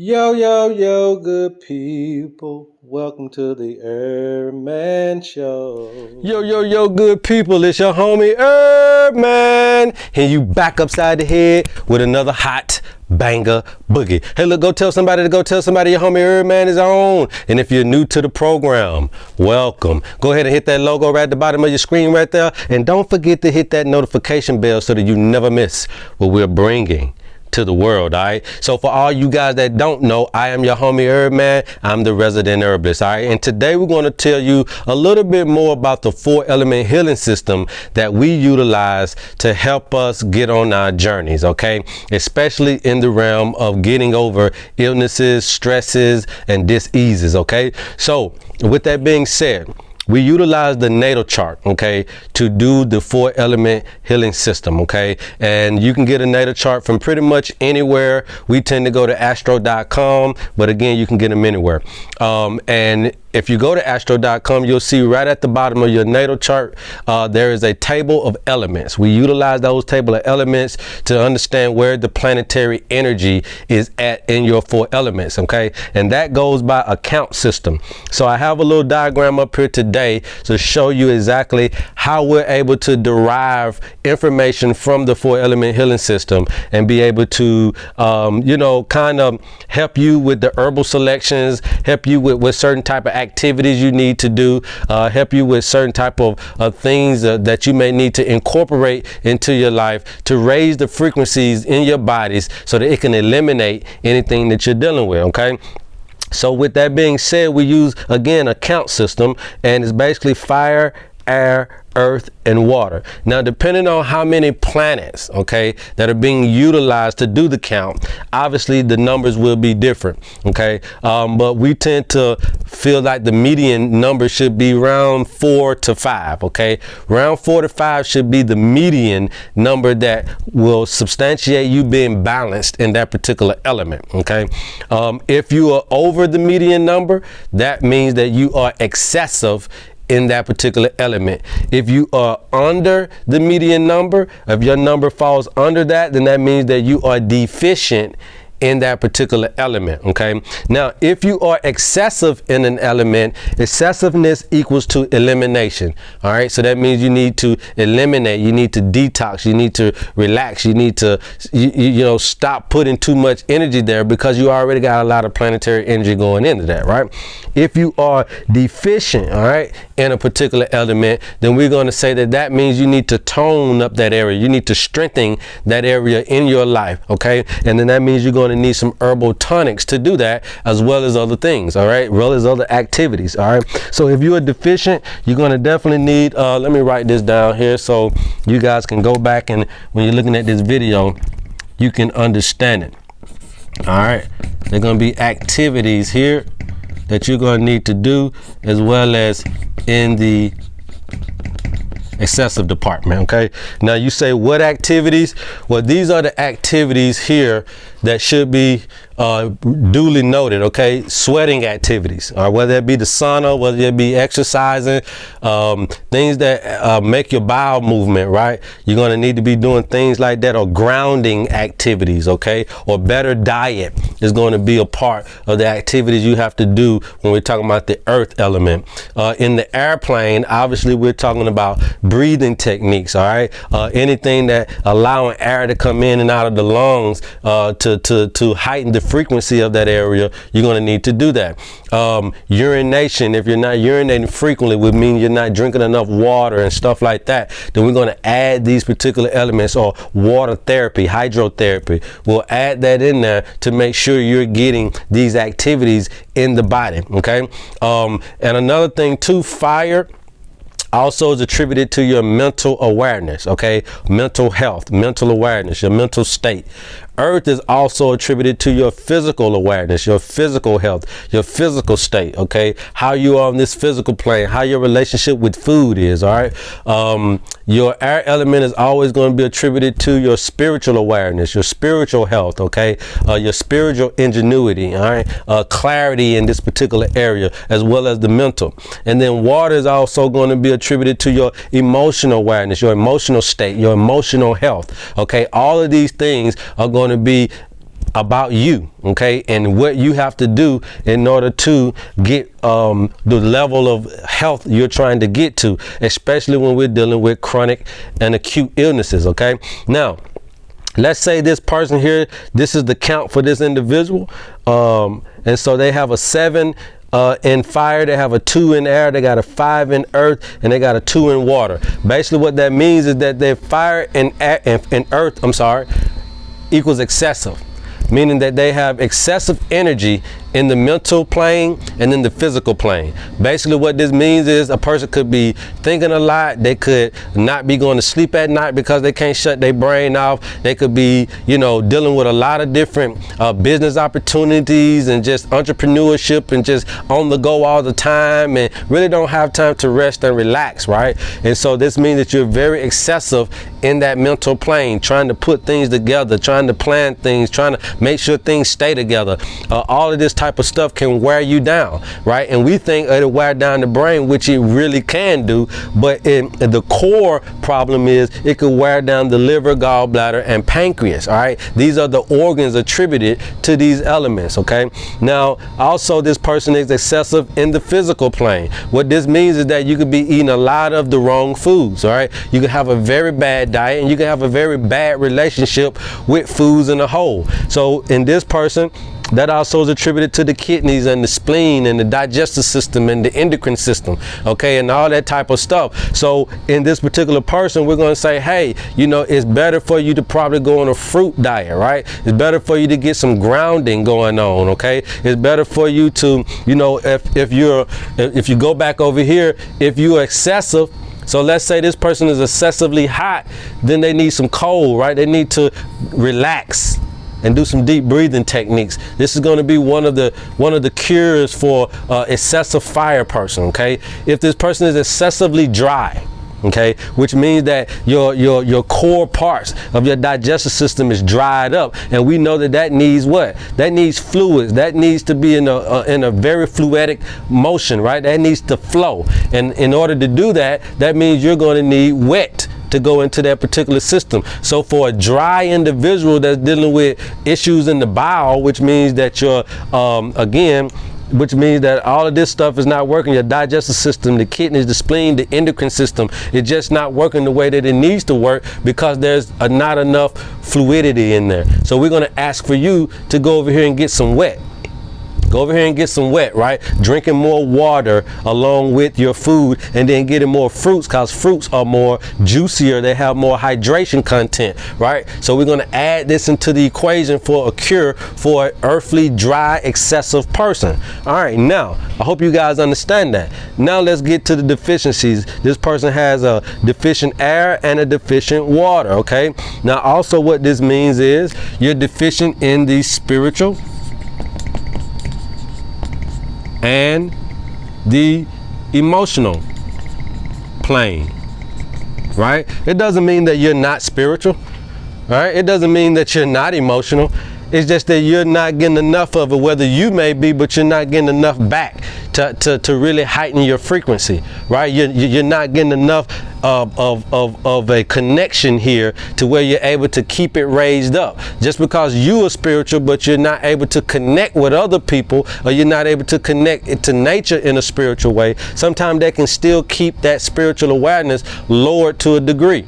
Yo, yo, yo, good people. Welcome to the HERBMAN Show. Yo, yo, yo, good people. It's your homie HERBMAN. And you back upside the head with another hot banger boogie. Hey, look, go tell somebody your homie HERBMAN is on. And if you're new to the program, welcome. Go ahead and hit that logo right at the bottom of your screen right there. And don't forget to hit that notification bell so that you never miss what we're bringing to the world. All right, so for all you guys that don't know, I am your homie HERBMAN. I'm the resident herbalist. All right, and today we're going to tell you a little bit more about the 4-element healing system that we utilize to help us get on our journeys, okay, especially in the realm of getting over illnesses, stresses, and diseases. Okay, so with that being said, we utilize the natal chart, okay, to do the 4-element healing system, okay? And you can get a natal chart from pretty much anywhere. We tend to go to astro.com, but again, you can get them anywhere. And if you go to astro.com, you'll see right at the bottom of your natal chart, there is a table of elements. We utilize those table of elements to understand where the planetary energy is at in your 4 elements, okay? And that goes by a count system. So I have a little diagram up here today to show you exactly how we're able to derive information from the 4-element healing system and be able to, kind of help you with the herbal selections, help you with certain type of activities you need to do, help you with certain type of things that you may need to incorporate into your life to raise the frequencies in your bodies so that it can eliminate anything that you're dealing with, okay? So with that being said, we use, again, a count system, and it's basically fire, air, earth, and water. Now, depending on how many planets, okay, that are being utilized to do the count, obviously the numbers will be different, okay? But we tend to feel like the median number should be around 4 to 5, okay? Around 4 to 5 should be the median number that will substantiate you being balanced in that particular element, okay? If you are over the median number, that means that you are excessive in that particular element. If you are under the median number, if your number falls under that, then that means that you are deficient in that particular element, okay? Now, if you are excessive in an element, excessiveness equals to elimination, all right? So that means you need to eliminate, you need to detox, you need to relax, you need to, stop putting too much energy there because you already got a lot of planetary energy going into that, right? If you are deficient, all right, in a particular element, then we're going to say that means you need to tone up that area. You need to strengthen that area in your life, okay? And then that means you're going to need some herbal tonics to do that, as well as other things, all right, as well as other activities, all right? So if you are deficient, you're going to definitely need, let me write this down here so you guys can go back, and when you're looking at this video, you can understand it, all right? There are going to be activities here that you're going to need to do, as well as in the excessive department, okay? Now you say, what activities? Well, these are the activities here that should be duly noted, okay? Sweating activities, or whether it be the sauna, whether it be exercising, things that make your bowel movement, right? You're going to need to be doing things like that, or grounding activities, okay? Or better diet is going to be a part of the activities you have to do when we're talking about the earth element. In the airplane, obviously we're talking about breathing techniques, all right? Anything that allowing air to come in and out of the lungs to heighten the frequency of that area, you're going to need to do that. Urination, if you're not urinating frequently, would mean you're not drinking enough water and stuff like that. Then we're going to add these particular elements, or water therapy, hydrotherapy. We'll add that in there to make sure you're getting these activities in the body, okay? And another thing too, fire also is attributed to your mental awareness, okay? Mental health, mental awareness, your mental state. Earth is also attributed to your physical awareness, your physical health, your physical state, okay? How you are on this physical plane, how your relationship with food is, all right? Your air element is always going to be attributed to your spiritual awareness, your spiritual health, okay? Your spiritual ingenuity, all right? Clarity in this particular area, as well as the mental. And then water is also going to be attributed to your emotional awareness, your emotional state, your emotional health, okay? All of these things are going to be about you, okay, and what you have to do in order to get the level of health you're trying to get to, especially when we're dealing with chronic and acute illnesses, okay? Now, let's say this person here, this is the count for this individual, and so they have a 7 in fire, they have a 2 in air, they got a 5 in earth, and they got a 2 in water. Basically what that means is that their fire and earth, equals excessive, meaning that they have excessive energy in the mental plane and in the physical plane. Basically what this means is a person could be thinking a lot, they could not be going to sleep at night because they can't shut their brain off, they could be, you know, dealing with a lot of different business opportunities and just entrepreneurship and just on the go all the time and really don't have time to rest and relax, right? And so this means that you're very excessive in that mental plane, trying to put things together, trying to plan things, trying to make sure things stay together. All of this type of stuff can wear you down, right? And we think it'll wear down the brain, which it really can do, but the core problem is it could wear down the liver, gallbladder, and pancreas, all right? These are the organs attributed to these elements, okay? Now, also this person is excessive in the physical plane. What this means is that you could be eating a lot of the wrong foods, all right? You can have a very bad diet and you can have a very bad relationship with foods in a whole. So in this person, that also is attributed to the kidneys and the spleen and the digestive system and the endocrine system, okay, and all that type of stuff. So in this particular person, we're going to say, hey, you know, it's better for you to probably go on a fruit diet, right? It's better for you to get some grounding going on, okay? It's better for you to, you know, if you go back over here, if you're excessive, so let's say this person is excessively hot, then they need some cold, right? They need to relax and do some deep breathing techniques. This is going to be one of the cures for excessive fire person, okay? If this person is excessively dry, okay, which means that your core parts of your digestive system is dried up, and we know that needs what? That needs fluids. That needs to be in a very fluidic motion, right? That needs to flow, and in order to do that, that means you're going to need wet to go into that particular system. So for a dry individual that's dealing with issues in the bowel, which means that you're which means that all of this stuff is not working. Your digestive system, the kidneys, the spleen, the endocrine system, it's just not working the way that it needs to work because there's not enough fluidity in there. So we're going to ask for you to go over here and get some wet. Go over here and get some wet, right? Drinking more water along with your food, and then getting more fruits, because fruits are more juicier. They have more hydration content, right? So we're going to add this into the equation for a cure for an earthly, dry, excessive person. All right, now, I hope you guys understand that. Now let's get to the deficiencies. This person has a deficient air and a deficient water, okay? Now also what this means is you're deficient in the spiritual and the emotional plane, right? It doesn't mean that you're not spiritual, right? It doesn't mean that you're not emotional. It's just that you're not getting enough of it, whether you may be, but you're not getting enough back to really heighten your frequency, right? You're not getting enough of a connection here to where you're able to keep it raised up. Just because you are spiritual, but you're not able to connect with other people, or you're not able to connect to nature in a spiritual way, sometimes they can still keep that spiritual awareness lowered to a degree.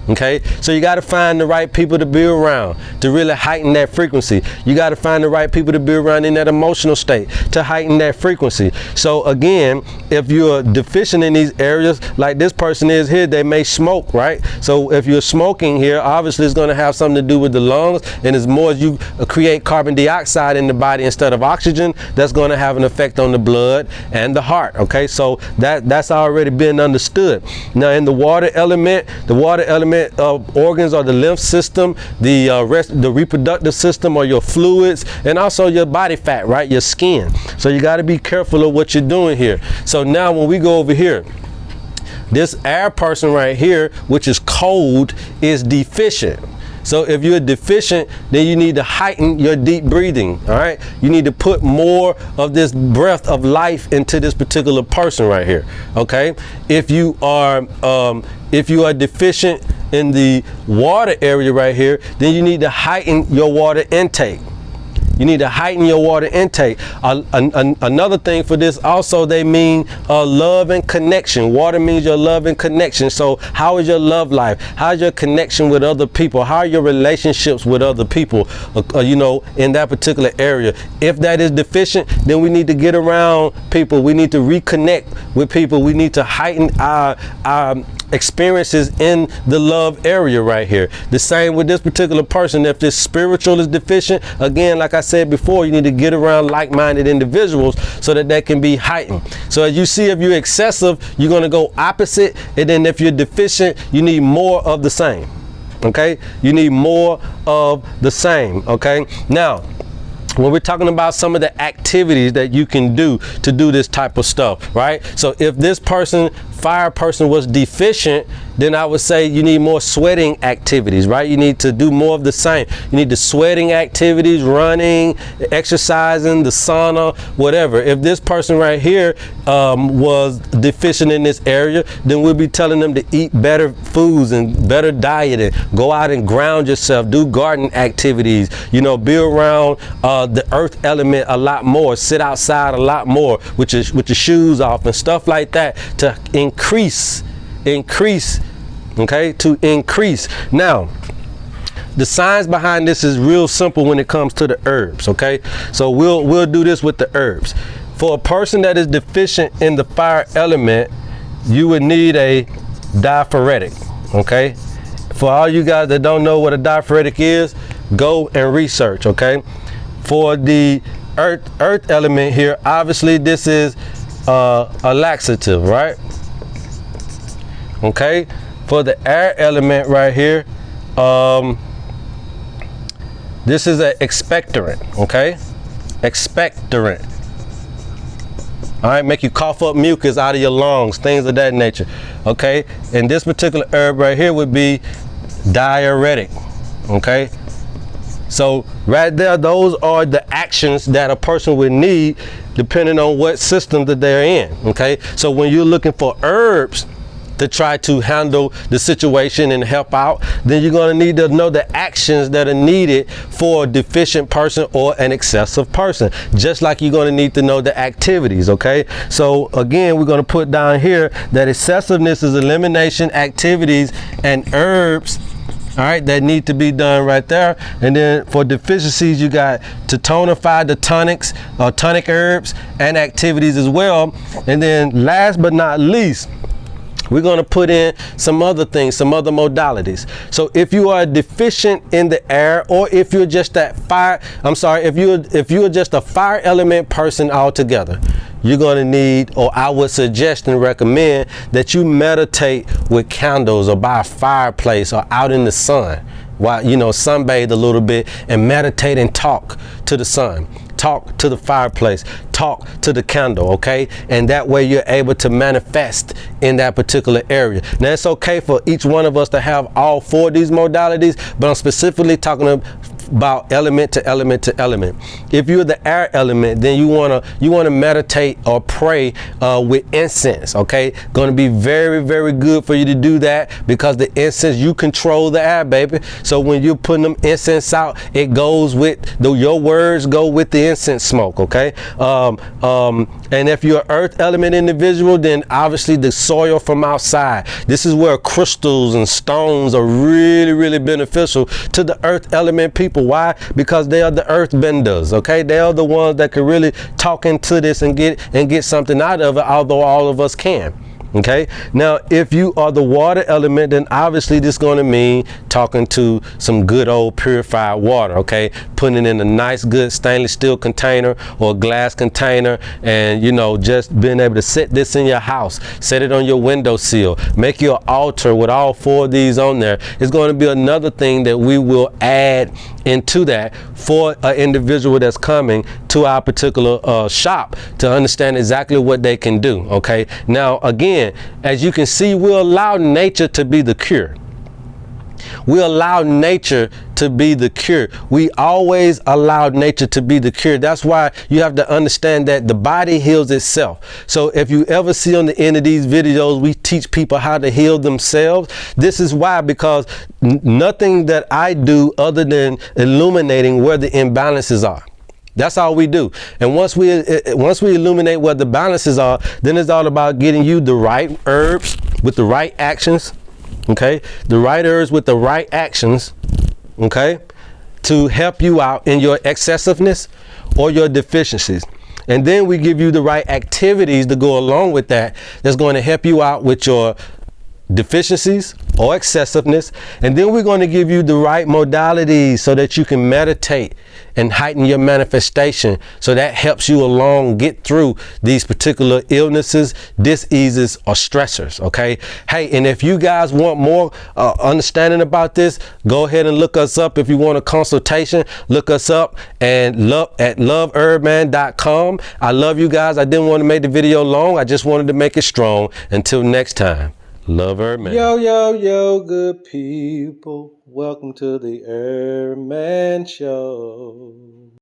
Okay, so you got to find the right people to be around to really heighten that frequency. You got to find the right people to be around in that emotional state to heighten that frequency. So again, if you're deficient in these areas, like this person is here, they may smoke, right? So if you're smoking here, obviously it's going to have something to do with the lungs, and as more as you create carbon dioxide in the body instead of oxygen, that's going to have an effect on the blood and the heart. Okay, so that's already been understood. Now in the water element organs are the lymph system, the reproductive system, or your fluids, and also your body fat, right? Your skin. So you got to be careful of what you're doing here. So now when we go over here, this air person right here, which is cold, is deficient. So if you're deficient, then you need to heighten your deep breathing, all right? You need to put more of this breath of life into this particular person right here, okay? If you are deficient in the water area right here, then you need to heighten your water intake, You need to heighten your water intake. Another thing for this also, they mean love and connection. Water means your love and connection. So how is your love life? How's your connection with other people? How are your relationships with other people, you know, in that particular area? If that is deficient, then we need to get around people. We need to reconnect with people. We need to heighten our experiences in the love area right here. The same with this particular person. If this spiritual is deficient, again, like I said before, you need to get around like-minded individuals so that they can be heightened. So as you see, if you're excessive, you're going to go opposite, and then if you're deficient, you need more of the same. Okay, you need more of the same. Okay, now when we're talking about some of the activities that you can do to do this type of stuff, right? So if this fire person was deficient, then I would say you need more sweating activities, right? You need to do more of the same. You need the sweating activities, running, exercising, the sauna, whatever. If this person right here was deficient in this area, then we'll be telling them to eat better foods and better diet, and go out and ground yourself, do garden activities, you know, be around the earth element a lot more, sit outside a lot more with your shoes off and stuff like that, to increase, okay, to increase. Now, the science behind this is real simple when it comes to the herbs, okay? So we'll do this with the herbs. For a person that is deficient in the fire element, you would need a diaphoretic, okay? For all you guys that don't know what a diaphoretic is, go and research, okay? For the earth element here, obviously this is a laxative, right? Okay, for the air element right here, this is an expectorant, okay? Expectorant. All right, make you cough up mucus out of your lungs, things of that nature, okay? And this particular herb right here would be diuretic, okay? So right there, those are the actions that a person would need depending on what system that they're in, okay? So when you're looking for herbs to try to handle the situation and help out, then you're going to need to know the actions that are needed for a deficient person or an excessive person, just like you're going to need to know the activities, okay? So again, we're going to put down here that excessiveness is elimination activities and herbs, all right, that need to be done right there. And then for deficiencies, you got to tonify the tonics or tonic herbs and activities as well. And then last but not least, we're going to put in some other things, some other modalities. So if you are deficient in the air, or if you're just that if you're just a fire element person altogether, you're going to need, or I would suggest and recommend that you meditate with candles or by a fireplace or out in the sun, while, you know, sunbathe a little bit and meditate and talk to the sun. Talk to the fireplace, talk to the candle, okay? And that way you're able to manifest in that particular area. Now, it's okay for each one of us to have all four of these modalities, but I'm specifically talking about element to element to element. If you're the air element, then you wanna meditate or pray with incense, okay? Going to be very, very good for you to do that, because the incense, you control the air, baby. So when you're putting them incense out, it goes with your words go with the incense smoke, okay? And if you're an earth element individual, then obviously the soil from outside. This is where crystals and stones are really, really beneficial to the earth element people. Why? Because they are the earth benders, okay? They are the ones that can really talk into this and get something out of it, although all of us can. Okay, now if you are the water element, then obviously this is going to mean talking to some good old purified water, okay? Putting it in a nice good stainless steel container or glass container, and you know, just being able to set this in your house, set it on your windowsill, make your altar with all four of these on there. It's going to be another thing that we will add into that for an individual that's coming to our particular shop to understand exactly what they can do, okay? Now again, as you can see, we allow nature to be the cure. We allow nature to be the cure. We always allow nature to be the cure. That's why you have to understand that the body heals itself. So if you ever see on the end of these videos, we teach people how to heal themselves. This is why, because nothing that I do other than illuminating where the imbalances are. That's all we do. And once we illuminate what the balances are, then it's all about getting you the right herbs with the right actions. Okay, the right herbs with the right actions. Okay, to help you out in your excessiveness or your deficiencies. And then we give you the right activities to go along with that, that's going to help you out with your deficiencies or excessiveness. And then we're going to give you the right modalities so that you can meditate and heighten your manifestation, so that helps you along get through these particular illnesses, diseases, or stressors. Okay, hey, and if you guys want more understanding about this, go ahead and look us up. If you want a consultation, look us up and at loveherbman.com. I love you guys. I didn't want to make the video long, I just wanted to make it strong. Until next time, love HERBMAN. Yo, yo, yo, good people. Welcome to the HERBMAN Show.